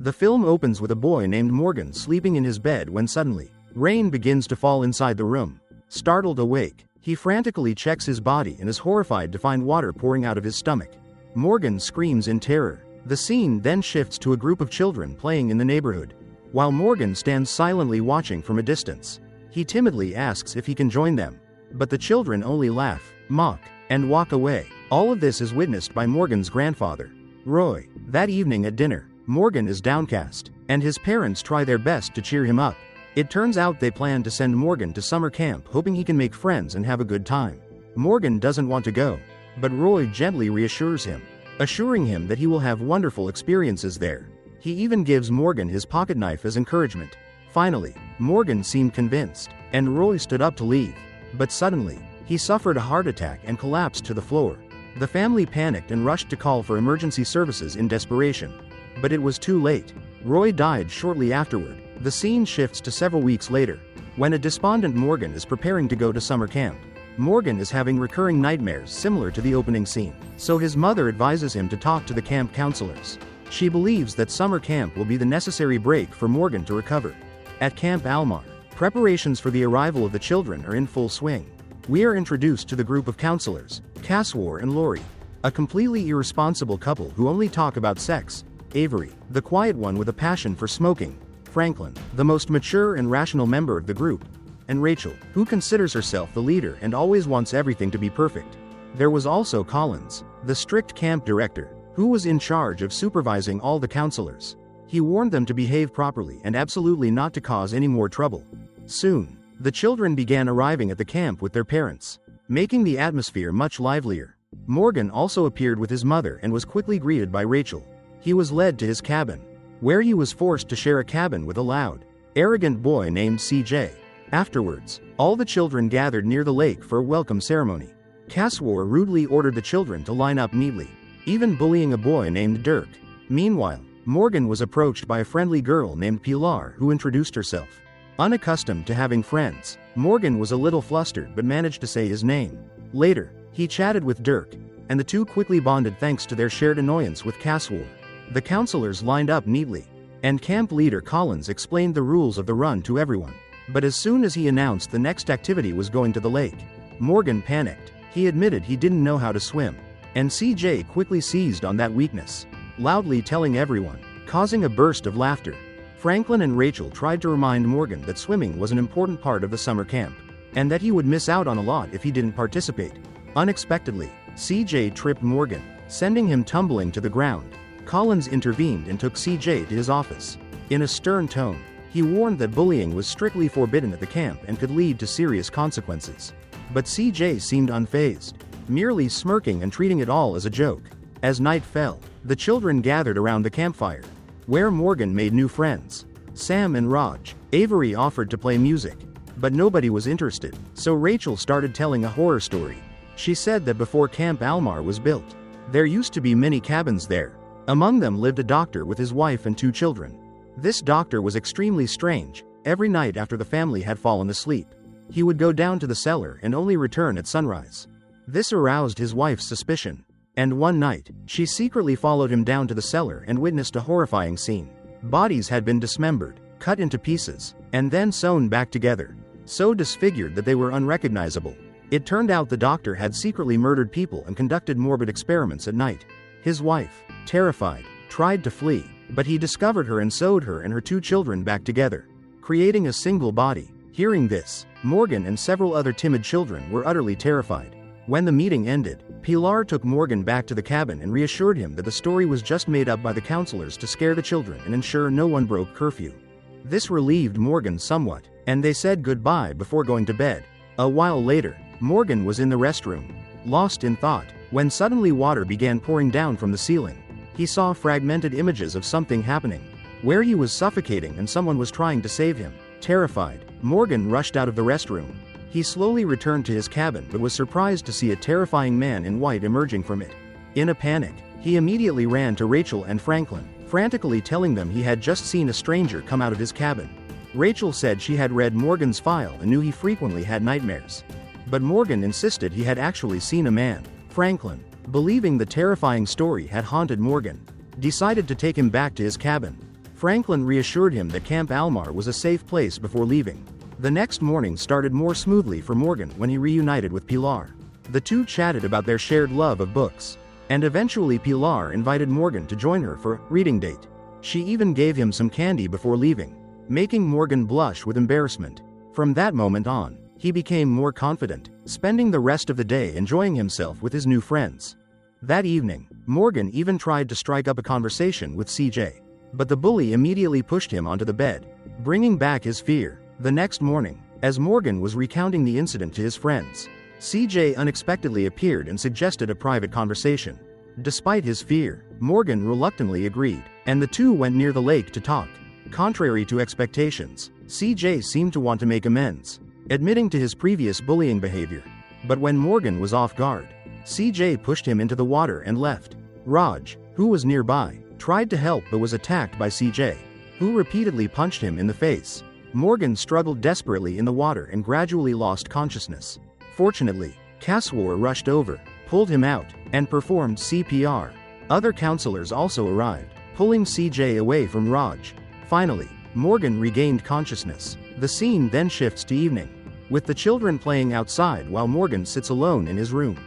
The film opens with a boy named Morgan sleeping in his bed when suddenly, rain begins to fall inside the room. Startled awake, he frantically checks his body and is horrified to find water pouring out of his stomach. Morgan screams in terror. The scene then shifts to a group of children playing in the neighborhood. While Morgan stands silently watching from a distance, he timidly asks if he can join them. But the children only laugh, mock, and walk away. All of this is witnessed by Morgan's grandfather, Roy. That evening at dinner, Morgan is downcast, and his parents try their best to cheer him up. It turns out they plan to send Morgan to summer camp hoping he can make friends and have a good time. Morgan doesn't want to go, but Roy gently reassures him, assuring him that he will have wonderful experiences there. He even gives Morgan his pocket knife as encouragement. Finally, Morgan seemed convinced, and Roy stood up to leave. But suddenly, he suffered a heart attack and collapsed to the floor. The family panicked and rushed to call for emergency services in desperation. But it was too late. Roy died shortly afterward. The scene shifts to several weeks later, when a despondent Morgan is preparing to go to summer camp. Morgan is having recurring nightmares similar to the opening scene, so his mother advises him to talk to the camp counselors. She believes that summer camp will be the necessary break for Morgan to recover. At Camp Almar, preparations for the arrival of the children are in full swing. We are introduced to the group of counselors, Caswar and Lori, a completely irresponsible couple who only talk about sex, Avery, the quiet one with a passion for smoking, Franklin, the most mature and rational member of the group, and Rachel, who considers herself the leader and always wants everything to be perfect. There was also Collins, the strict camp director, who was in charge of supervising all the counselors. He warned them to behave properly and absolutely not to cause any more trouble. Soon, the children began arriving at the camp with their parents, making the atmosphere much livelier. Morgan also appeared with his mother and was quickly greeted by Rachel. He was led to his cabin, where he was forced to share a cabin with a loud, arrogant boy named CJ. Afterwards, all the children gathered near the lake for a welcome ceremony. Caswar rudely ordered the children to line up neatly, even bullying a boy named Dirk. Meanwhile, Morgan was approached by a friendly girl named Pilar who introduced herself. Unaccustomed to having friends, Morgan was a little flustered but managed to say his name. Later, he chatted with Dirk, and the two quickly bonded thanks to their shared annoyance with Caswar. The counselors lined up neatly, and camp leader Collins explained the rules of the run to everyone. But as soon as he announced the next activity was going to the lake, Morgan panicked. He admitted he didn't know how to swim, and CJ quickly seized on that weakness, loudly telling everyone, causing a burst of laughter. Franklin and Rachel tried to remind Morgan that swimming was an important part of the summer camp, and that he would miss out on a lot if he didn't participate. Unexpectedly, CJ tripped Morgan, sending him tumbling to the ground. Collins intervened and took CJ to his office. In a stern tone, he warned that bullying was strictly forbidden at the camp and could lead to serious consequences. But CJ seemed unfazed, merely smirking and treating it all as a joke. As night fell, the children gathered around the campfire, where Morgan made new friends. Sam and Raj. Avery offered to play music, but nobody was interested, so Rachel started telling a horror story. She said that before Camp Almar was built, there used to be many cabins there. Among them lived a doctor with his wife and 2 children. This doctor was extremely strange. Every night after the family had fallen asleep, he would go down to the cellar and only return at sunrise. This aroused his wife's suspicion, and one night, she secretly followed him down to the cellar and witnessed a horrifying scene. Bodies had been dismembered, cut into pieces, and then sewn back together, so disfigured that they were unrecognizable. It turned out the doctor had secretly murdered people and conducted morbid experiments at night. His wife, terrified, tried to flee, but he discovered her and sewed her and her 2 children back together, creating a single body. Hearing this, Morgan and several other timid children were utterly terrified. When the meeting ended, Pilar took Morgan back to the cabin and reassured him that the story was just made up by the counselors to scare the children and ensure no one broke curfew. This relieved Morgan somewhat, and they said goodbye before going to bed. A while later, Morgan was in the restroom, lost in thought, when suddenly water began pouring down from the ceiling. He saw fragmented images of something happening, where he was suffocating and someone was trying to save him. Terrified, Morgan rushed out of the restroom. He slowly returned to his cabin but was surprised to see a terrifying man in white emerging from it. In a panic, he immediately ran to Rachel and Franklin, frantically telling them he had just seen a stranger come out of his cabin. Rachel said she had read Morgan's file and knew he frequently had nightmares. But Morgan insisted he had actually seen a man. Franklin, believing the terrifying story had haunted Morgan, decided to take him back to his cabin. Franklin reassured him that Camp Almar was a safe place before leaving. The next morning started more smoothly for Morgan when he reunited with Pilar. The two chatted about their shared love of books. And eventually Pilar invited Morgan to join her for a reading date. She even gave him some candy before leaving, making Morgan blush with embarrassment. From that moment on, he became more confident, spending the rest of the day enjoying himself with his new friends. That evening, Morgan even tried to strike up a conversation with CJ. But the bully immediately pushed him onto the bed, bringing back his fear. The next morning, as Morgan was recounting the incident to his friends, CJ unexpectedly appeared and suggested a private conversation. Despite his fear, Morgan reluctantly agreed, and the two went near the lake to talk. Contrary to expectations, CJ seemed to want to make amends, admitting to his previous bullying behavior. But when Morgan was off guard, CJ pushed him into the water and left. Raj, who was nearby, tried to help but was attacked by CJ, who repeatedly punched him in the face. Morgan struggled desperately in the water and gradually lost consciousness. Fortunately, Kaswar rushed over, pulled him out, and performed CPR. Other counselors also arrived, pulling CJ away from Raj. Finally, Morgan regained consciousness. The scene then shifts to evening, with the children playing outside while Morgan sits alone in his room.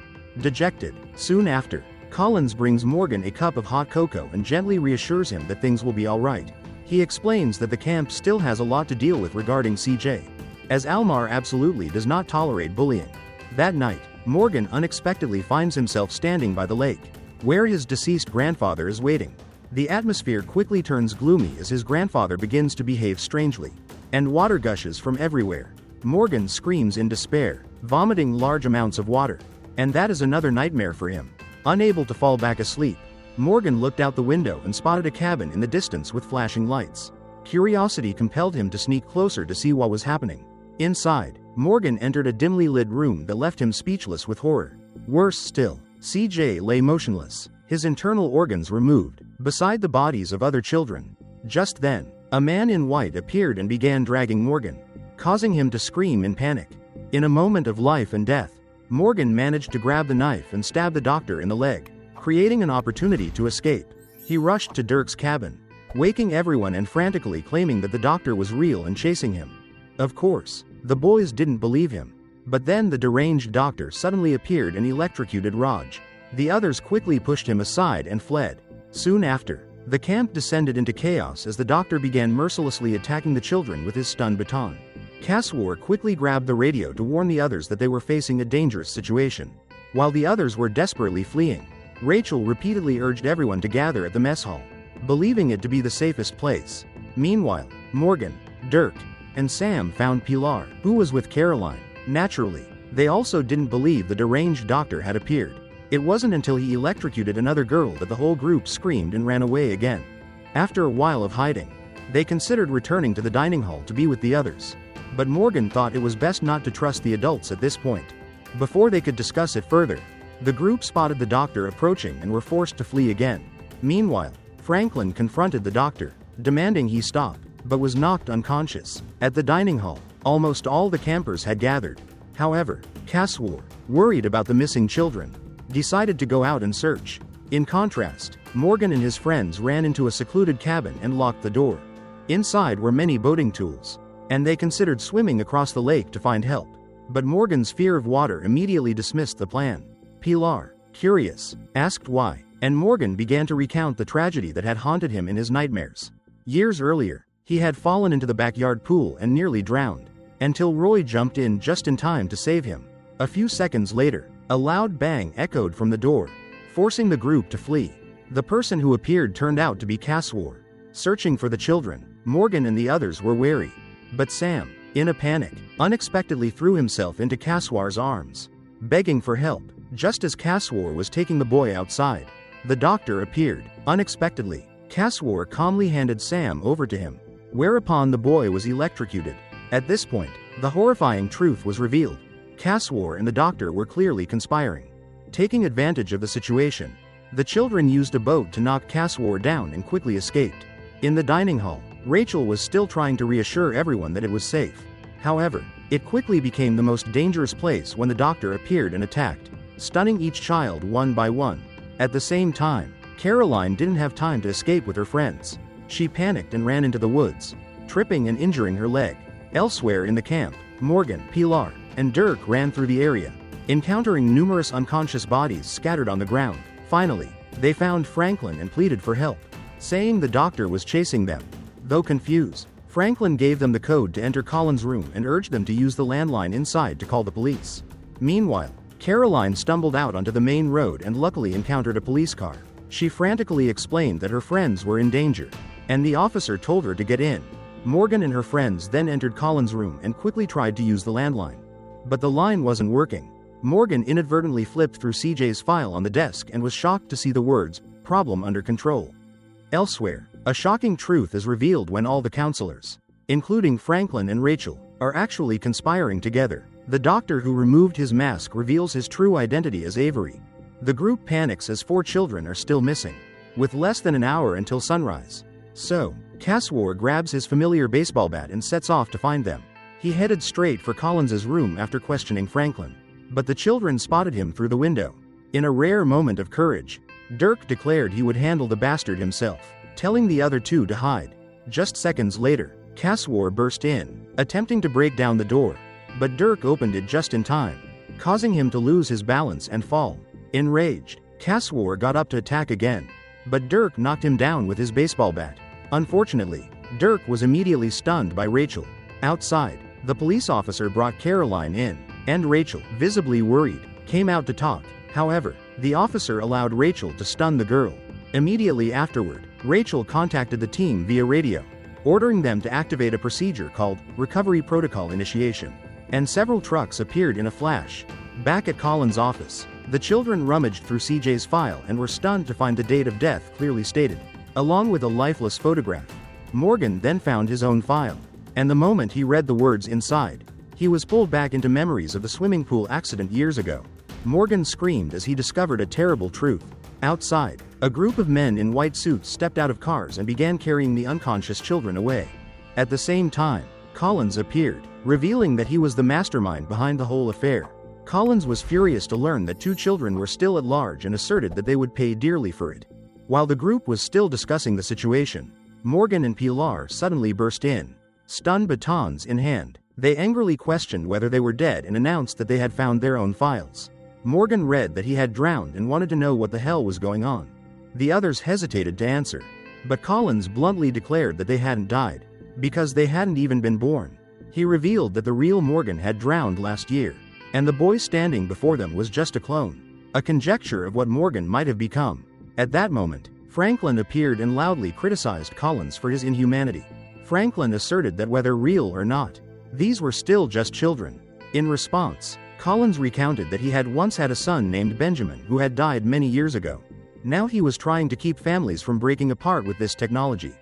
Dejected, soon after, Collins brings Morgan a cup of hot cocoa and gently reassures him that things will be alright. He explains that the camp still has a lot to deal with regarding CJ, as Almar absolutely does not tolerate bullying. That night, Morgan unexpectedly finds himself standing by the lake, where his deceased grandfather is waiting. The atmosphere quickly turns gloomy as his grandfather begins to behave strangely, and water gushes from everywhere. Morgan screams in despair, vomiting large amounts of water, and that is another nightmare for him. Unable to fall back asleep, Morgan looked out the window and spotted a cabin in the distance with flashing lights. Curiosity compelled him to sneak closer to see what was happening. Inside, Morgan entered a dimly lit room that left him speechless with horror. Worse still, CJ lay motionless, his internal organs removed, beside the bodies of other children. Just then, a man in white appeared and began dragging Morgan, causing him to scream in panic. In a moment of life and death, Morgan managed to grab the knife and stab the doctor in the leg, creating an opportunity to escape. He rushed to Dirk's cabin, waking everyone and frantically claiming that the doctor was real and chasing him. Of course, the boys didn't believe him. But then the deranged doctor suddenly appeared and electrocuted Raj. The others quickly pushed him aside and fled. Soon after, the camp descended into chaos as the doctor began mercilessly attacking the children with his stun baton. Kaswar quickly grabbed the radio to warn the others that they were facing a dangerous situation. While the others were desperately fleeing, Rachel repeatedly urged everyone to gather at the mess hall, believing it to be the safest place. Meanwhile, Morgan, Dirk, and Sam found Pilar, who was with Caroline. Naturally, they also didn't believe the deranged doctor had appeared. It wasn't until he electrocuted another girl that the whole group screamed and ran away again. After a while of hiding, they considered returning to the dining hall to be with the others. But Morgan thought it was best not to trust the adults at this point. Before they could discuss it further, the group spotted the doctor approaching and were forced to flee again. Meanwhile, Franklin confronted the doctor, demanding he stop, but was knocked unconscious. At the dining hall, almost all the campers had gathered. However, Kaswar, worried about the missing children, decided to go out and search. In contrast, Morgan and his friends ran into a secluded cabin and locked the door. Inside were many boating tools, and they considered swimming across the lake to find help. But Morgan's fear of water immediately dismissed the plan. Pilar, curious, asked why, and Morgan began to recount the tragedy that had haunted him in his nightmares. Years earlier, he had fallen into the backyard pool and nearly drowned, until Roy jumped in just in time to save him. A few seconds later, a loud bang echoed from the door, forcing the group to flee. The person who appeared turned out to be Kaswar. Searching for the children, Morgan and the others were wary. But Sam, in a panic, unexpectedly threw himself into Kaswar's arms, begging for help. Just as Kaswar was taking the boy outside, the doctor appeared. Unexpectedly, Kaswar calmly handed Sam over to him, whereupon the boy was electrocuted. At this point, the horrifying truth was revealed. Kaswar and the doctor were clearly conspiring. Taking advantage of the situation, the children used a boat to knock Kaswar down and quickly escaped. In the dining hall, Rachel was still trying to reassure everyone that it was safe. However, it quickly became the most dangerous place when the doctor appeared and attacked, stunning each child one by one. At the same time, Caroline didn't have time to escape with her friends. She panicked and ran into the woods, tripping and injuring her leg. Elsewhere in the camp, Morgan, Pilar, and Dirk ran through the area, encountering numerous unconscious bodies scattered on the ground. Finally, they found Franklin and pleaded for help, saying the doctor was chasing them. Though confused, Franklin gave them the code to enter Colin's room and urged them to use the landline inside to call the police. Meanwhile, Caroline stumbled out onto the main road and luckily encountered a police car. She frantically explained that her friends were in danger, and the officer told her to get in. Morgan and her friends then entered Colin's room and quickly tried to use the landline. But the line wasn't working. Morgan inadvertently flipped through CJ's file on the desk and was shocked to see the words, "Problem under control." Elsewhere, a shocking truth is revealed when all the counselors, including Franklin and Rachel, are actually conspiring together. The doctor who removed his mask reveals his true identity as Avery. The group panics as 4 children are still missing, with less than an hour until sunrise. So, Casswar grabs his familiar baseball bat and sets off to find them. He headed straight for Collins's room after questioning Franklin, but the children spotted him through the window. In a rare moment of courage, Dirk declared he would handle the bastard himself, telling the other 2 to hide. Just seconds later, Casswar burst in, attempting to break down the door, but Dirk opened it just in time, causing him to lose his balance and fall. Enraged, Casswar got up to attack again, but Dirk knocked him down with his baseball bat. Unfortunately, Dirk was immediately stunned by Rachel. Outside, the police officer brought Caroline in, and Rachel, visibly worried, came out to talk. However, the officer allowed Rachel to stun the girl. Immediately afterward, Rachel contacted the team via radio, ordering them to activate a procedure called Recovery Protocol Initiation, and several trucks appeared in a flash. Back at Colin's office, the children rummaged through CJ's file and were stunned to find the date of death clearly stated, along with a lifeless photograph. Morgan then found his own file, and the moment he read the words inside, he was pulled back into memories of the swimming pool accident years ago. Morgan screamed as he discovered a terrible truth. Outside, a group of men in white suits stepped out of cars and began carrying the unconscious children away. At the same time, Collins appeared, revealing that he was the mastermind behind the whole affair. Collins was furious to learn that 2 children were still at large and asserted that they would pay dearly for it. While the group was still discussing the situation, Morgan and Pilar suddenly burst in, stun batons in hand. They angrily questioned whether they were dead and announced that they had found their own files. Morgan read that he had drowned and wanted to know what the hell was going on. The others hesitated to answer, but Collins bluntly declared that they hadn't died, because they hadn't even been born. He revealed that the real Morgan had drowned last year, and the boy standing before them was just a clone, a conjecture of what Morgan might have become. At that moment, Franklin appeared and loudly criticized Collins for his inhumanity. Franklin asserted that whether real or not, these were still just children. In response, Collins recounted that he had once had a son named Benjamin who had died many years ago. Now he was trying to keep families from breaking apart with this technology.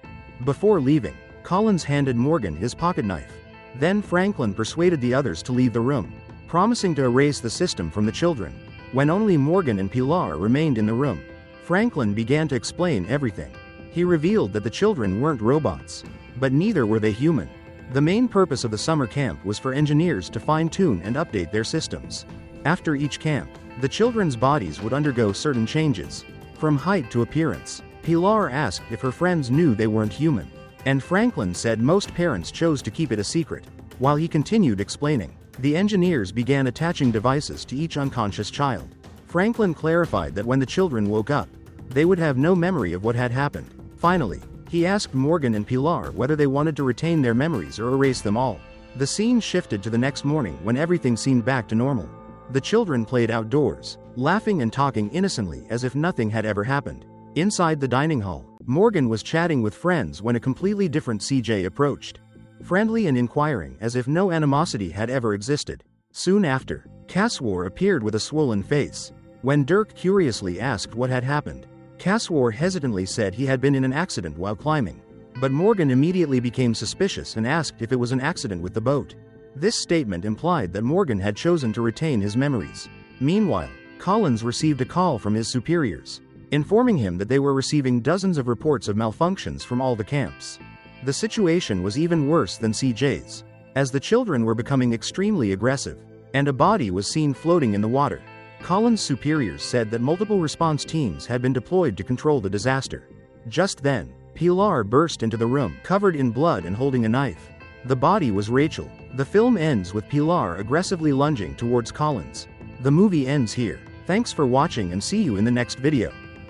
Before leaving, Collins handed Morgan his pocket knife. Then Franklin persuaded the others to leave the room, promising to erase the system from the children. When only Morgan and Pilar remained in the room, Franklin began to explain everything. He revealed that the children weren't robots, but neither were they human. The main purpose of the summer camp was for engineers to fine-tune and update their systems. After each camp, the children's bodies would undergo certain changes, from height to appearance. Pilar asked if her friends knew they weren't human, and Franklin said most parents chose to keep it a secret. While he continued explaining, the engineers began attaching devices to each unconscious child. Franklin clarified that when the children woke up, they would have no memory of what had happened. Finally, he asked Morgan and Pilar whether they wanted to retain their memories or erase them all. The scene shifted to the next morning when everything seemed back to normal. The children played outdoors, laughing and talking innocently as if nothing had ever happened. Inside the dining hall, Morgan was chatting with friends when a completely different CJ approached, friendly and inquiring as if no animosity had ever existed. Soon after, Casswar appeared with a swollen face. When Dirk curiously asked what had happened, Casswar hesitantly said he had been in an accident while climbing, but Morgan immediately became suspicious and asked if it was an accident with the boat. This statement implied that Morgan had chosen to retain his memories. Meanwhile, Collins received a call from his superiors, informing him that they were receiving dozens of reports of malfunctions from all the camps. The situation was even worse than CJ's, as the children were becoming extremely aggressive, and a body was seen floating in the water. Collins' superiors said that multiple response teams had been deployed to control the disaster. Just then, Pilar burst into the room, covered in blood and holding a knife. The body was Rachel. The film ends with Pilar aggressively lunging towards Collins. The movie ends here. Thanks for watching and see you in the next video.